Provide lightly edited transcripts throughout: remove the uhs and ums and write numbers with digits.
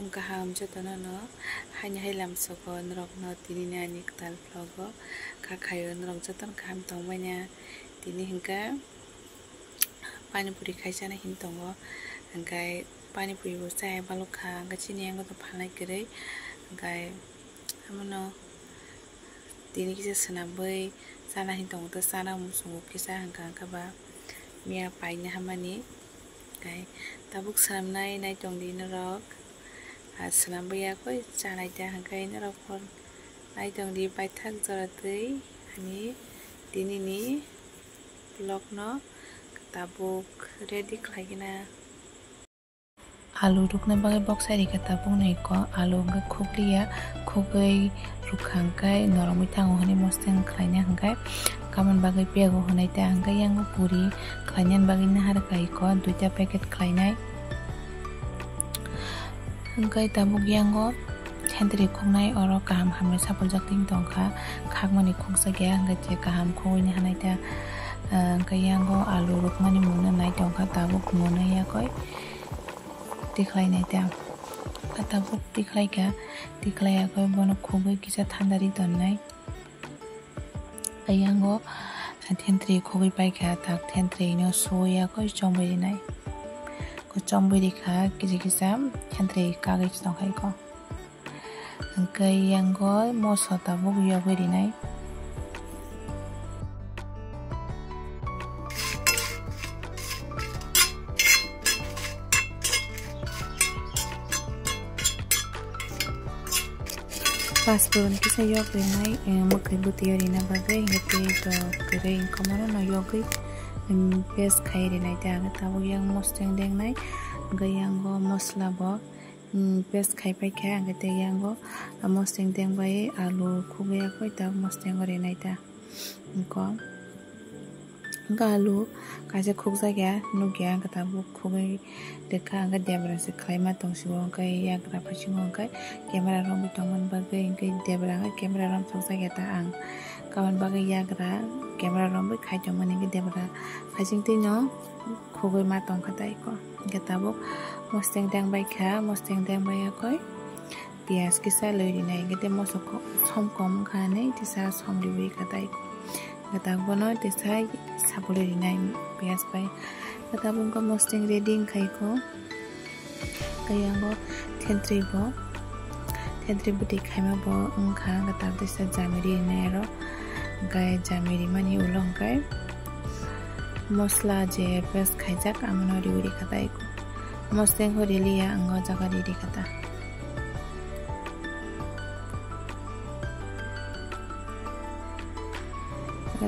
kaham jotono no hanya hilam soko nrok no tini ni ani ktal vlogo kakayo nrok joton kaham tongmanya tini hingka pani puri khaisana hin tongo hingkai pani puri bo chaya baluk kha hingka chini yango to phalnai kwrwi hingkai amono tini kisa swnambai chana hin tongo to chana musungo kisa hingka ba mia paina hamani hingkai tabuk swnamnai naitongdi norok swnambai koi chanai ta hingkai norok por naitongdi baithak jora twi ani tini ni vlog no tabuk ready khlaigena alu rukna bagai box ari ka tabuk nai ko alu hingka khwlai khugui rukhangkai noromoi tango hini mosteng khlaina hingkai kaman bagai pego honai ta hingkai yango puri khlaina bagai nahar kai ko 2ta packet khlainai hingkai tabuk yango thendri khongnai oro kaham hamre sapuljak ting tongkha khakmani khokjagya hingkai je kaham khogoi hanai ta hingkai yango alu rukmani mungna nai tongkha tabuk munai yakoi tikhlainai ta tabuk tikhlaika tikhlaiakoi bono khogoi kisa thandari tonnai yango thendri khogoi paikha tak thendri no soyakoi chombai rinai ko chombai rikha kisa kisa thendri kagai tongkhai ko hingkai yango moso tabuk yogoi rinai Paspun kisa yogoi nai mukai buti yorina bagai hingkai to kwrwi komono no yogoi paste khai rinai ta tabuk yang mosteng deng nai hingkai yango mosla bo paste khai paikha hingkai yango mosteng deng bai alu khugui yakoi ta mosteng rinai ta hingko hingka alu kaisa khukjakya nukya hingka tabuk khugui rekha hingka debra se khlaima tongsigo hingkai yagra phasingo hingkai camera romoi tongmani bagui hingkai debra hingkai camera rom thokjakya ta ang kaman bagui yagra camera rombai khai tongmani hingkai debra phasingtwi no khugui ma tongkha tai ko hingka tabuk mosteng deng baikha mosteng deng bayakoi pias kisa loi rinai hingkai moso som kom wngkha nei tisa som riwui kha tai tabuk no tisa sapuli rinai pias bai tabuk ko mosteng ready khai ko yango thendri buti khaima bo wngkha tabuk tisa jamiri rinai aro hingkai jamiri mani ulo hingkai mosla je paste khaijak amono riwui kha tai ko mosteng ho relia ango jaga ready kha ta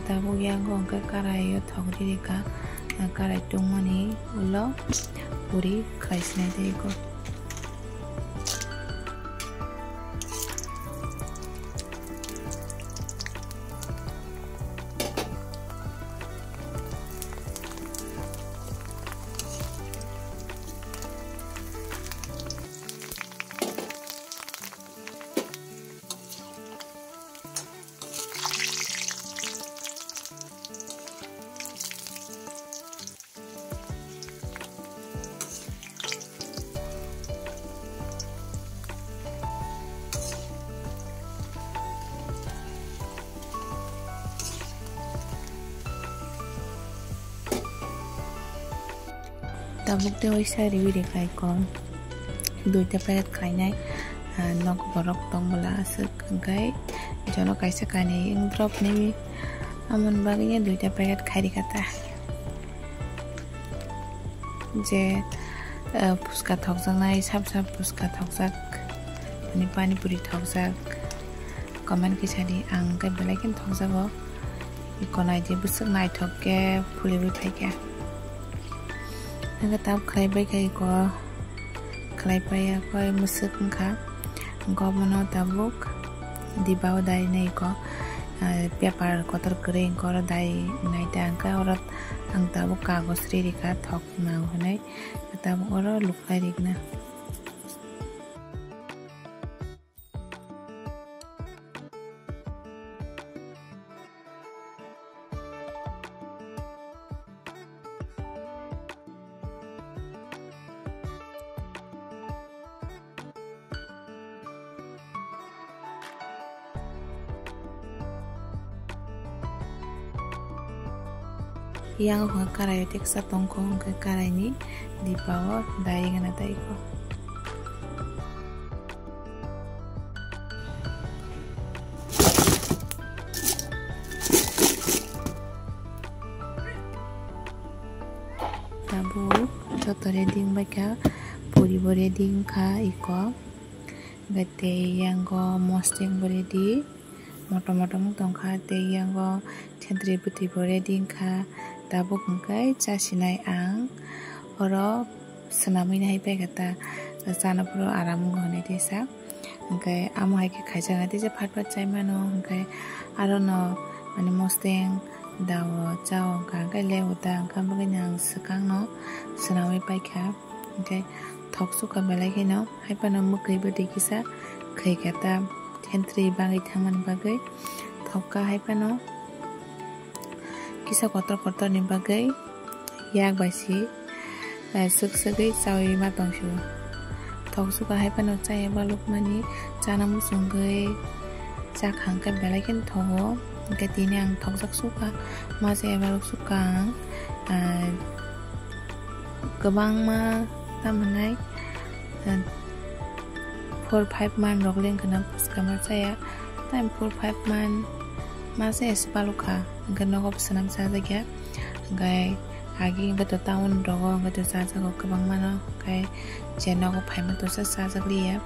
tabuk yango hingkai karai o thok rika karai tungmani ulo puri khlaisinai tei ko tabuk te oisa riwui rekhai ko 2ta packet khlainai nok borok tongbola asuk hingkai jono kaisa kani drop ni amon bagui 2ta packet khai kata je puska thokjaknai sap puska thokjak ani pani puri thokjak comment kisadi ang kai belai ken thokjago ikonai je busuk naithok ke phulibui phaikya hingka tabuk khlaibai khai ko khlaipai yakoi musuk wngkha gomono tabuk dibao dai nai ko paper kotor kwrwi hingka oro dai naita hingka oro ang tabuk kagos rika thok nang honai tabuk oro luklai rikna yang karai teksa tongko ke karai ni di bawah dai ngana dai ko. Tabu toto reading baca puri reading ka iko gate yang go mosting ready moto mutong ka te yang go chentri buti reading ka tabu kai chasinai ang oro senami nai pe kata sana puro aram ngone desa kai amai ke khaja ngate je phat chai mano kai arono mani mosteng dawo chao ka kai lewo ta ka baganyang sakang no sanawi paikha okay thok sukha belai ke no haipano mukai bodi kisa khai kata thentri bangai thaman bagai thokka haipano kisa kotor ni bagai yak baisi suksagai sawi ma tongsu thok sukha haipano chaya baluk mani chanam sungai chak hangka belai ken thogo Katini ang thoksak suka masih baluk suka kebang ma tamanai 4-5 man rogleng kena puskama saya time 4-5 man masih sepaluka genogop senam saja ya gai agi beto tahun rogo beto saja kok kebang mana kai jenogop hai beto saja liya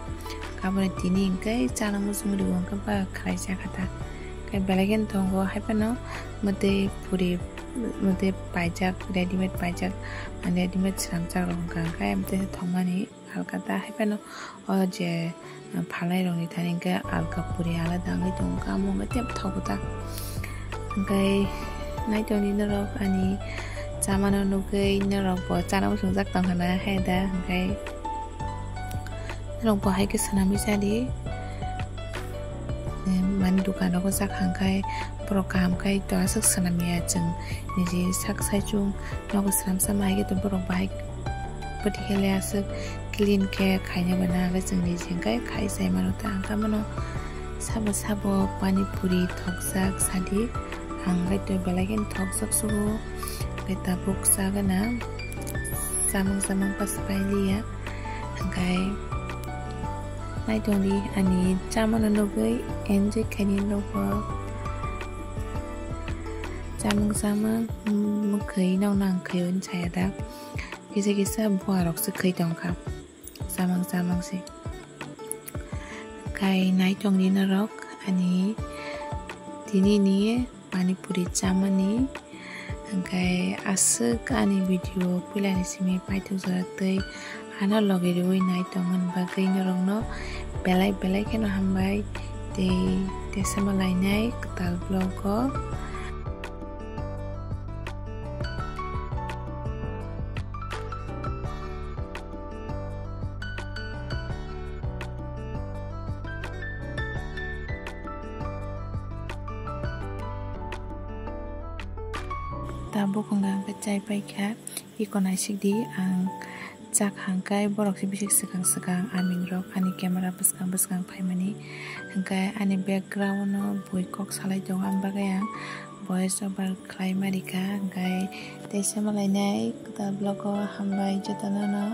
kabar tini gai cara musuh diwong keba kerja kata kai belagen tonggo haipano mate puri mate pajak readymade pajak and readymade samchak rongka kai mate thongmani alkata haipano o je phalai rongni thaninga alka puri alada ngai tongka monga tep thoguta kai nai toni norok ani chamano nugai norok bo chanam sungjak tongkhana haida kai norok bo hai ke sanami sadi man dukan aku sak hangkai program kai to sak sanamia jeng niji sak sajung nogo sanam sama hai to borok bai pati hele asak clean ke khaina bana ga jeng niji kai khai sai mano ta angka mano sabo pani puri thoksak sadi hangai to belagen thoksak sugo beta buk sagana samang pas pailiya hangkai nai toni ani chamano nogai enjoy kani logo chamang mukai nong nang khayon chaya da kisa buarok se khai tongka samang se kai nai toni narok ani tini ni pani puri chamani kai asuk ani video pilani simi paitu zaratei ana loge roi nai tongan bagai norong no belai keno hambai te samalai nai ketal blogo tabo konggang kecai paika ikonai sigdi ang jak hangkai borok si bisik sekang aming rok ani kamera beskang paimani hangkai ani background no boi kok salai dong am bagayang voice over khwlai marika hangkai desa malai nai ketal blogo hambai jatana no